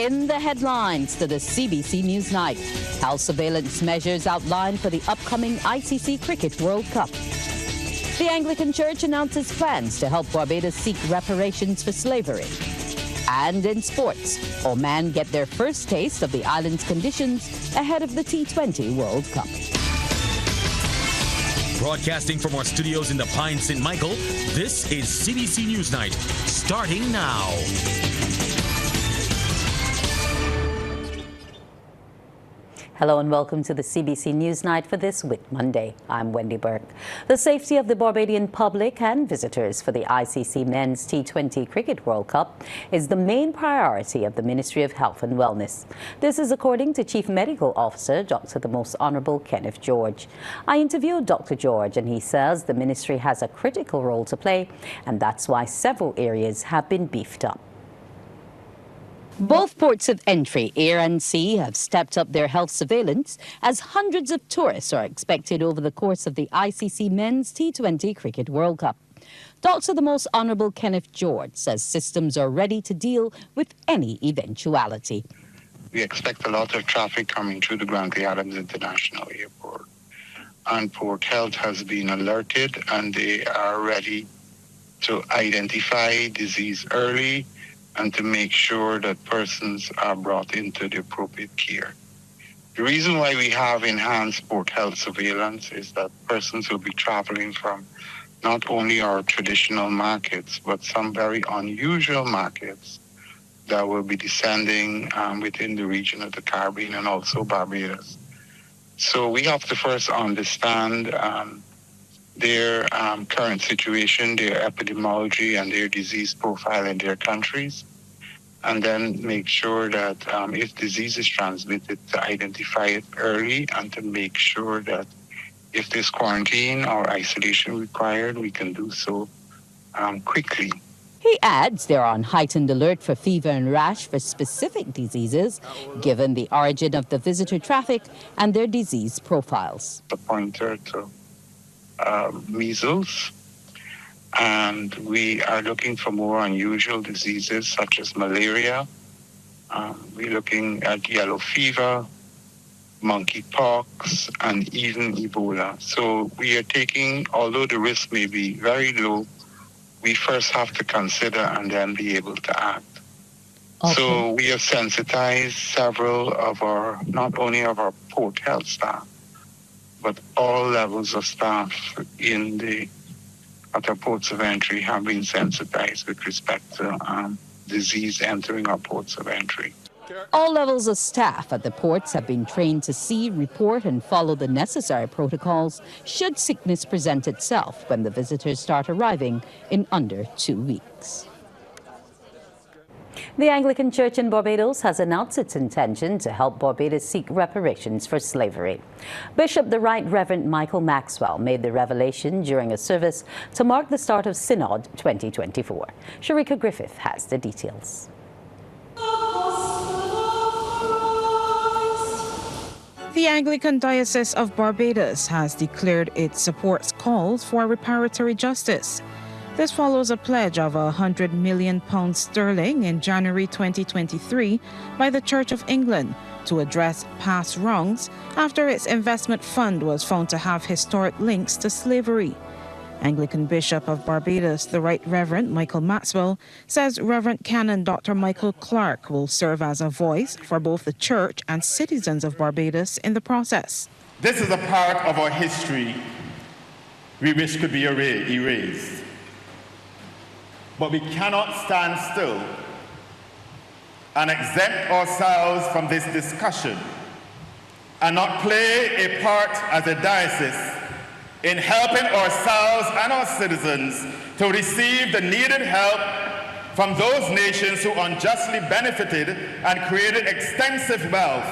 In the headlines to the CBC NewsNight, how surveillance measures outlined for the upcoming ICC Cricket World Cup. The Anglican Church announces plans to help Barbados seek reparations for slavery. And in sports, Oman get their first taste of the island's conditions ahead of the T20 World Cup. Broadcasting from our studios in the Pine St. Michael, this is CBC NewsNight, starting now. Hello and welcome to the CBC NewsNight for this Whit Monday. I'm Wendy Burke. The safety of the Barbadian public and visitors for the ICC Men's T20 Cricket World Cup is the main priority of the Ministry of Health and Wellness. This is according to Chief Medical Officer, Dr. the Most Honourable Kenneth George. I interviewed Dr. George and he says the ministry has a critical role to play and that's why several areas have been beefed up. Both ports of entry, air and sea, have stepped up their health surveillance as hundreds of tourists are expected over the course of the ICC Men's T20 Cricket World Cup. Dr. the Most Honourable Kenneth George says systems are ready to deal with any eventuality. We expect a lot of traffic coming through the Grantley Adams International Airport. And Port Health has been alerted and they are ready to identify disease early and to make sure that persons are brought into the appropriate care. The reason why we have enhanced port health surveillance is that persons will be traveling from not only our traditional markets, but some very unusual markets that will be descending within the region of the Caribbean and also Barbados. So we have to first understand their current situation, their epidemiology, and their disease profile in their countries, and then make sure that if disease is transmitted, to identify it early and to make sure that if there's quarantine or isolation required, we can do so quickly. He adds they're on heightened alert for fever and rash for specific diseases, given the origin of the visitor traffic and their disease profiles. A pointer to measles, and we are looking for more unusual diseases such as malaria. We're looking at yellow fever, monkeypox, and even Ebola. So we are taking, although the risk may be very low, we first have to consider and then be able to act. Okay. So we have sensitized several of our, not only of our port health staff, but all levels of staff at our ports of entry have been sensitized with respect to disease entering our ports of entry. All levels of staff at the ports have been trained to see, report and follow the necessary protocols should sickness present itself when the visitors start arriving in under 2 weeks. The Anglican Church in Barbados has announced its intention to help Barbados seek reparations for slavery. Bishop the Right Reverend Michael Maxwell made the revelation during a service to mark the start of Synod 2024. Sharika Griffith has the details. The Anglican Diocese of Barbados has declared it supports calls for reparatory justice. This follows a pledge of £100 million in January 2023 by the Church of England to address past wrongs after its investment fund was found to have historic links to slavery. Anglican Bishop of Barbados, the Right Reverend Michael Maxwell, says Reverend Canon Dr. Michael Clark will serve as a voice for both the Church and citizens of Barbados in the process. This is a part of our history we wish could be erased. But we cannot stand still and exempt ourselves from this discussion and not play a part as a diocese in helping ourselves and our citizens to receive the needed help from those nations who unjustly benefited and created extensive wealth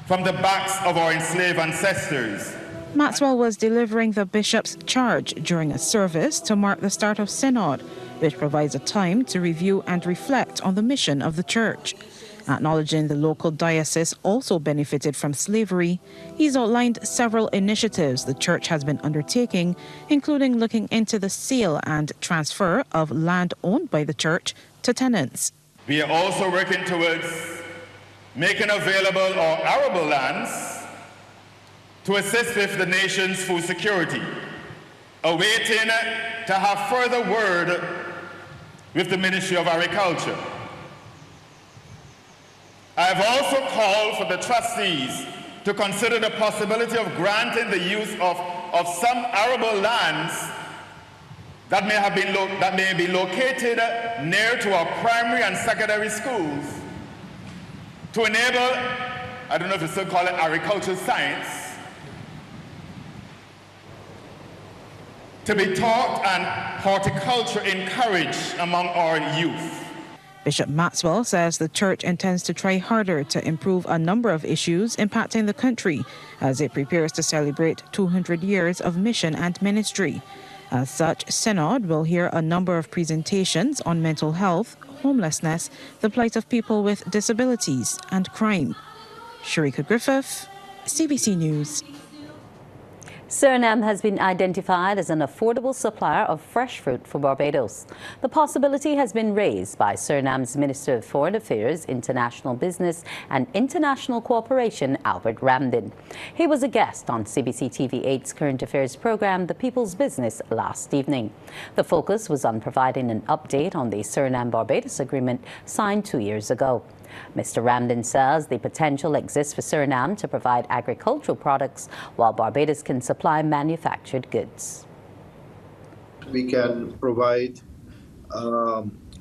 from the backs of our enslaved ancestors. Maxwell was delivering the bishop's charge during a service to mark the start of Synod, which provides a time to review and reflect on the mission of the Church. Acknowledging the local diocese also benefited from slavery, he's outlined several initiatives the Church has been undertaking, including looking into the sale and transfer of land owned by the Church to tenants. We are also working towards making available our arable lands to assist with the nation's food security, awaiting to have further word with the Ministry of Agriculture. I have also called for the trustees to consider the possibility of granting the use of some arable lands that may be located near to our primary and secondary schools to enable, I don't know if you still call it agricultural science, to be taught and horticulture encouraged among our youth. Bishop Maxwell says the church intends to try harder to improve a number of issues impacting the country as it prepares to celebrate 200 years of mission and ministry. As such, Synod will hear a number of presentations on mental health, homelessness, the plight of people with disabilities, and crime. Sharika Griffith, CBC News. Suriname has been identified as an affordable supplier of fresh fruit for Barbados. The possibility has been raised by Suriname's Minister of Foreign Affairs, International Business and International Cooperation, Albert Ramdin. He was a guest on CBC TV8's current affairs program, The People's Business, last evening. The focus was on providing an update on the Suriname-Barbados agreement signed 2 years ago. Mr. Ramdin says the potential exists for Suriname to provide agricultural products while Barbados can supply manufactured goods. We can provide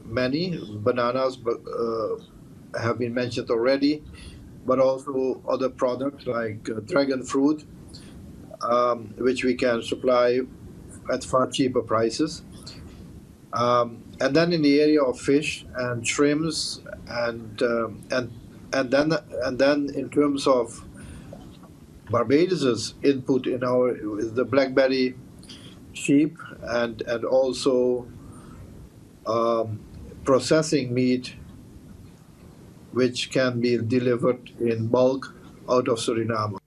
many bananas, have been mentioned already, but also other products like dragon fruit, which we can supply at far cheaper prices. And then in the area of fish and shrimps, and then in terms of Barbados's input in the blackberry sheep and also processing meat, which can be delivered in bulk out of Suriname.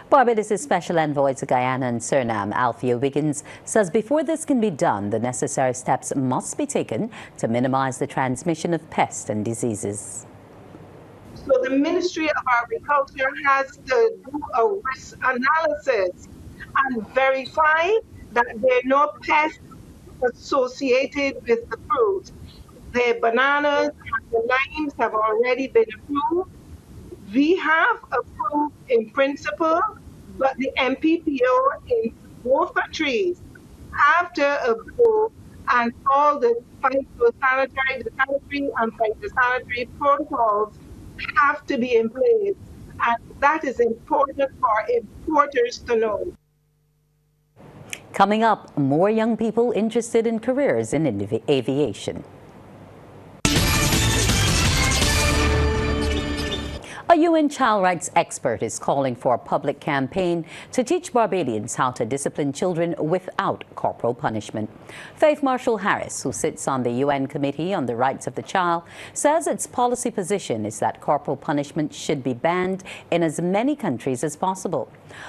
Barbados' Special Envoy to Guyana and Suriname, Althea Wiggins, says before this can be done, the necessary steps must be taken to minimize the transmission of pests and diseases. So the Ministry of Agriculture has to do a risk analysis and verify that there are no pests associated with the fruit. The bananas and the limes have already been approved. We have approved in principle, but the MPPO in both countries have to approve, and all the sanitary and phytosanitary protocols have to be in place. And that is important for importers to know. Coming up, more young people interested in careers in aviation. A UN child rights expert is calling for a public campaign to teach Barbadians how to discipline children without corporal punishment. Faith Marshall-Harris, who sits on the UN Committee on the Rights of the Child, says its policy position is that corporal punishment should be banned in as many countries as possible.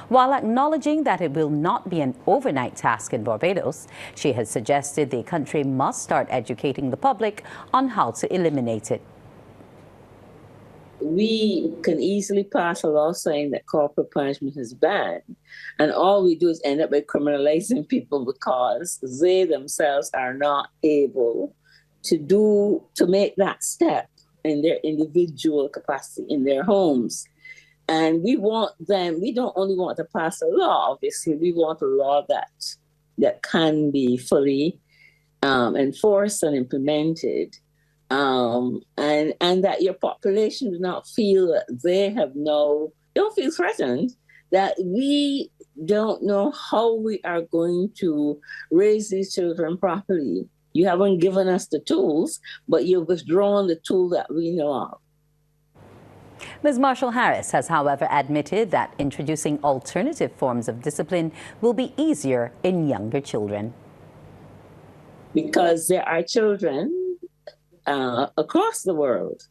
While acknowledging that it will not be an overnight task in Barbados, she has suggested the country must start educating the public on how to eliminate it. We can easily pass a law saying that corporal punishment is banned, and all we do is end up by criminalizing people because they themselves are not able to make that step in their individual capacity in their homes. And we don't only want to pass a law, obviously, we want a law that can be fully enforced and implemented. And that your population do not feel that they don't feel threatened, that we don't know how we are going to raise these children properly. You haven't given us the tools, but you've withdrawn the tool that we know of. Ms. Marshall-Harris has, however, admitted that introducing alternative forms of discipline will be easier in younger children. Because there are children across the world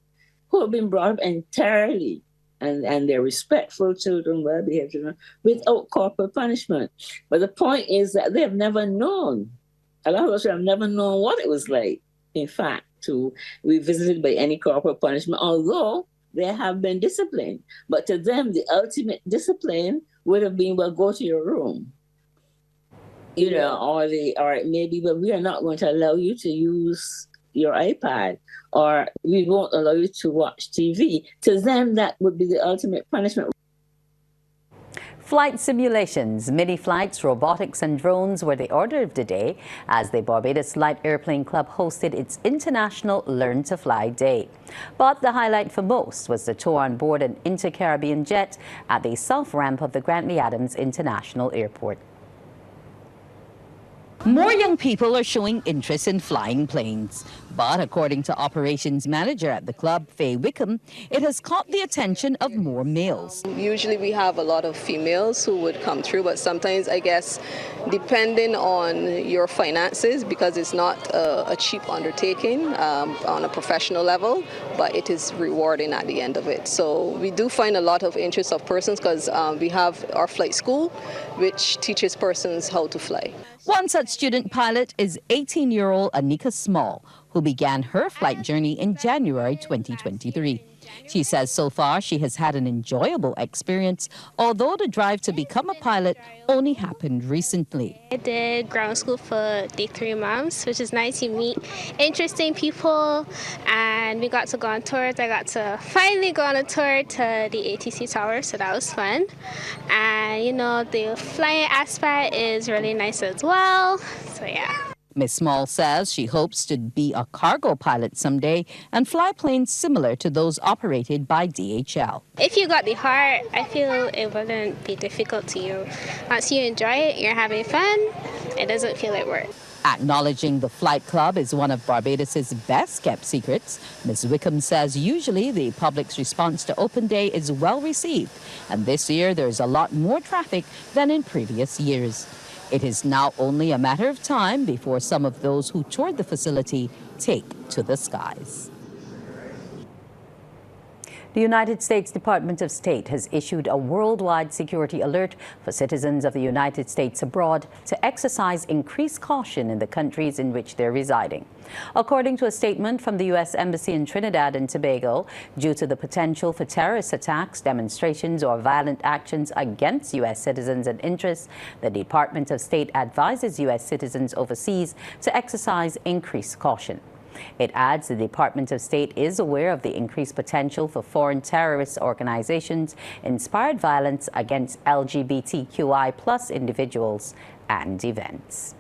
who have been brought up entirely, and they're respectful children, well-behaved children, without corporal punishment. But the point is that they have never known, a lot of us have never known what it was like, in fact, to be visited by any corporal punishment, although they have been disciplined. But to them, the ultimate discipline would have been, well, go to your room. You know, or maybe, but we are not going to allow you to use your iPad, or we won't allow you to watch TV. To them, that would be the ultimate punishment. Flight simulations, mini flights, robotics and drones were the order of the day as the Barbados Light Airplane Club hosted its International Learn to Fly Day. But the highlight for most was the tour on board an inter-Caribbean jet at the south ramp of the Grantley Adams International Airport. More young people are showing interest in flying planes. But according to operations manager at the club, Faye Wickham, it has caught the attention of more males. Usually we have a lot of females who would come through, but sometimes I guess depending on your finances, because it's not a cheap undertaking on a professional level, but it is rewarding at the end of it. So we do find a lot of interest of persons because we have our flight school, which teaches persons how to fly. One such student pilot is 18-year-old Anika Small, who began her flight journey in January 2023. She says so far she has had an enjoyable experience, although the drive to become a pilot only happened recently. I did ground school for the 3 months, which is nice. You meet interesting people, and we got to go on tours. I got to finally go on a tour to the ATC Tower, so that was fun. And, you know, the flying aspect is really nice as well, so yeah. Ms. Small says she hopes to be a cargo pilot someday and fly planes similar to those operated by DHL. If you got the heart, I feel it wouldn't be difficult to you. Once you enjoy it, you're having fun, it doesn't feel like work. Acknowledging the flight club is one of Barbados's best-kept secrets, Ms. Wickham says usually the public's response to Open Day is well received, and this year there's a lot more traffic than in previous years. It is now only a matter of time before some of those who toured the facility take to the skies. The United States Department of State has issued a worldwide security alert for citizens of the United States abroad to exercise increased caution in the countries in which they're residing. According to a statement from the U.S. Embassy in Trinidad and Tobago, due to the potential for terrorist attacks, demonstrations, or violent actions against U.S. citizens and interests, the Department of State advises U.S. citizens overseas to exercise increased caution. It adds the Department of State is aware of the increased potential for foreign terrorist organizations inspired violence against LGBTQI+ individuals and events.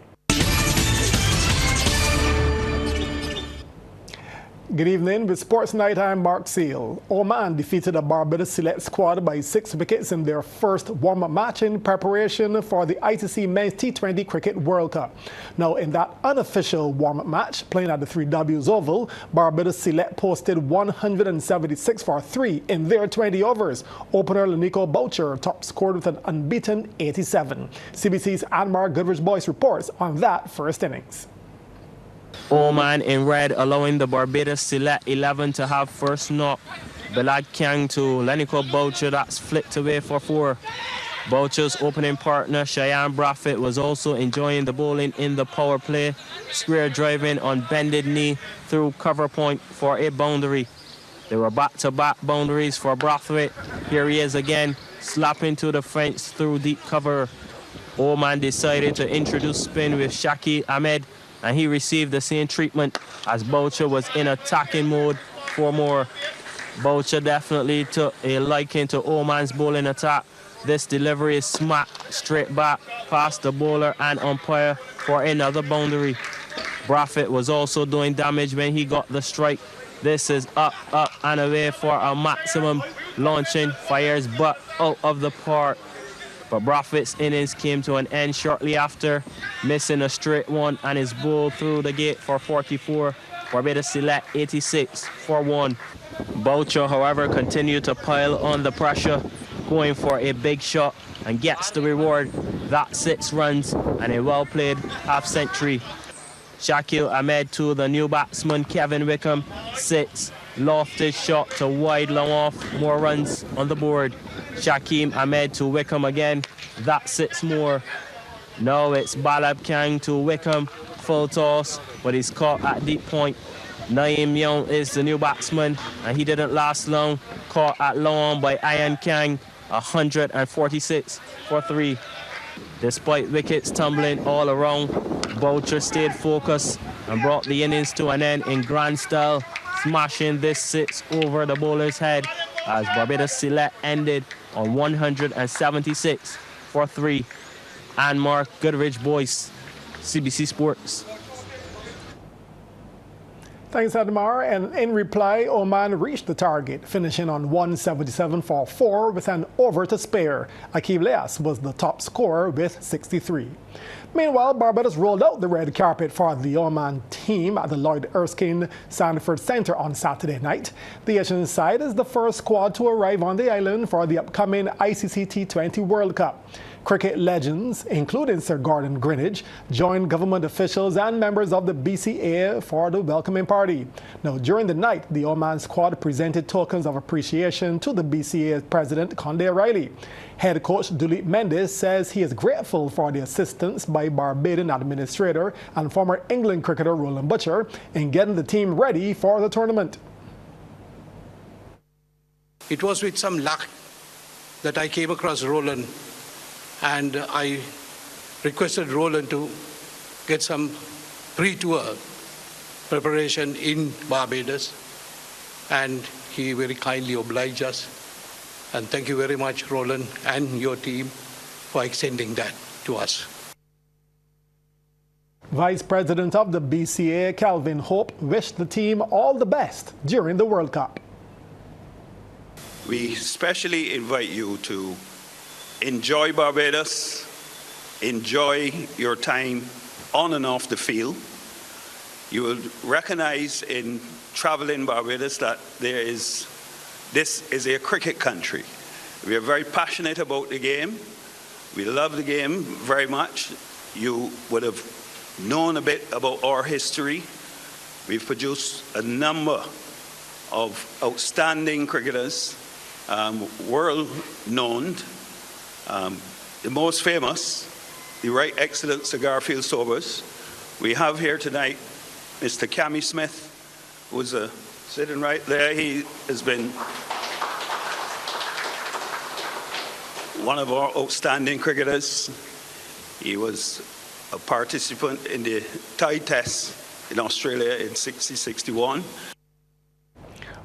Good evening. With Sports Night, I'm Mark Seal. Oman defeated the Barbados Select squad by 6 wickets in their first warm-up match in preparation for the ICC Men's T20 Cricket World Cup. Now, in that unofficial warm-up match, playing at the 3Ws Oval, Barbados Select posted 176 for 3 in their 20 overs. Opener Lanico Boucher top scored with an unbeaten 87. CBC's Anmar Goodrich-Boyce reports on that first innings. Oman in red, allowing the Barbados Select 11 to have first knock. Belad Kang to Lanico Boucher, that's flicked away for 4. Boucher's opening partner, Cheyenne Braffett, was also enjoying the bowling in the power play. Square driving on bended knee through cover point for a boundary. There were back-to-back boundaries for Brathwaite. Here he is again, slapping to the fence through deep cover. Oman decided to introduce spin with Shakil Ahmed, and he received the same treatment as Boucher was in attacking mode for more. Boucher definitely took a liking to Oman's bowling attack. This delivery is smacked straight back past the bowler and umpire for another boundary. Braffett was also doing damage when he got the strike. This is up, up and away for a maximum launching, fires but out of the park. But Braffett's innings came to an end shortly after, missing a straight one and his bowled through the gate for 44. Barbados Select 86 for 1. Boucher, however, continued to pile on the pressure, going for a big shot and gets the reward. That's 6 runs and a well-played half-century. Shakil Ahmed to the new batsman Kevin Wickham, 6. Lofted shot to wide long off, more runs on the board. Shakim Ahmed to Wickham again, that's 6 more. Now it's Balab Kang to Wickham, full toss, but he's caught at deep point. Naeem Young is the new batsman, and he didn't last long. Caught at long on by Ian Kang, 146 for 3. Despite wickets tumbling all around, Boucher stayed focused and brought the innings to an end in grand style, smashing this 6 over the bowler's head as Barbados Select ended on 176 for 3. And Mark Goodrich Boyce, CBC Sports. Thanks, Admar. And in reply, Oman reached the target, finishing on 177 for 4 with an over to spare. Aqib Leas was the top scorer with 63. Meanwhile, Barbados rolled out the red carpet for the Oman team at the Lloyd Erskine Sanford Centre on Saturday night. The Asian side is the first squad to arrive on the island for the upcoming ICC T20 World Cup. Cricket legends, including Sir Gordon Greenidge, joined government officials and members of the BCA for the welcoming party. Now, during the night, the Oman squad presented tokens of appreciation to the BCA president, Conde Riley. Head coach Duleep Mendes says he is grateful for the assistance by Barbadian administrator and former England cricketer Roland Butcher in getting the team ready for the tournament. It was with some luck that I came across Roland, and I requested Roland to get some pre-tour preparation in Barbados, and he very kindly obliged us. And thank you very much, Roland, and your team for extending that to us. Vice President of the BCA, Calvin Hope, wished the team all the best during the World Cup. We especially invite you to enjoy Barbados, enjoy your time on and off the field. You will recognize in traveling Barbados that this is a cricket country. We are very passionate about the game. We love the game very much. You would have known a bit about our history. We've produced a number of outstanding cricketers, world known. The most famous, the Right Excellent Sir Garfield Sobers. We have here tonight Mr. Cammy Smith, who's sitting right there. He has been one of our outstanding cricketers. He was a participant in the Tide Test in Australia in 60-61.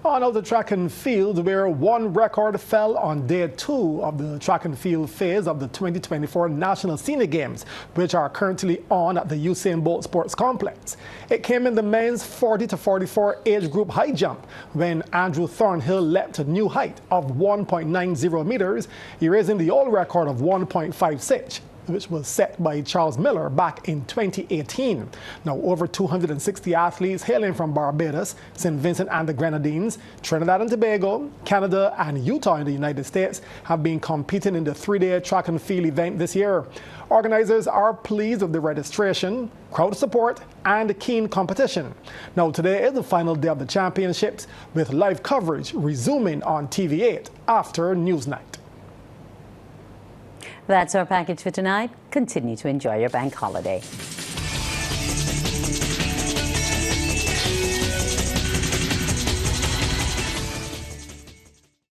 On out the track and field, where one record fell on day 2 of the track and field phase of the 2024 National Senior Games, which are currently on at the Usain Bolt Sports Complex. It came in the men's 40 to 44 age group high jump when Andrew Thornhill leapt a new height of 1.90 meters, erasing the old record of 1.56. Which was set by Charles Miller back in 2018. Now, over 260 athletes hailing from Barbados, St. Vincent and the Grenadines, Trinidad and Tobago, Canada, and Utah in the United States have been competing in the 3-day track and field event this year. Organizers are pleased with the registration, crowd support, and keen competition. Now, today is the final day of the championships, with live coverage resuming on TV8 after Newsnight. That's our package for tonight. Continue to enjoy your bank holiday.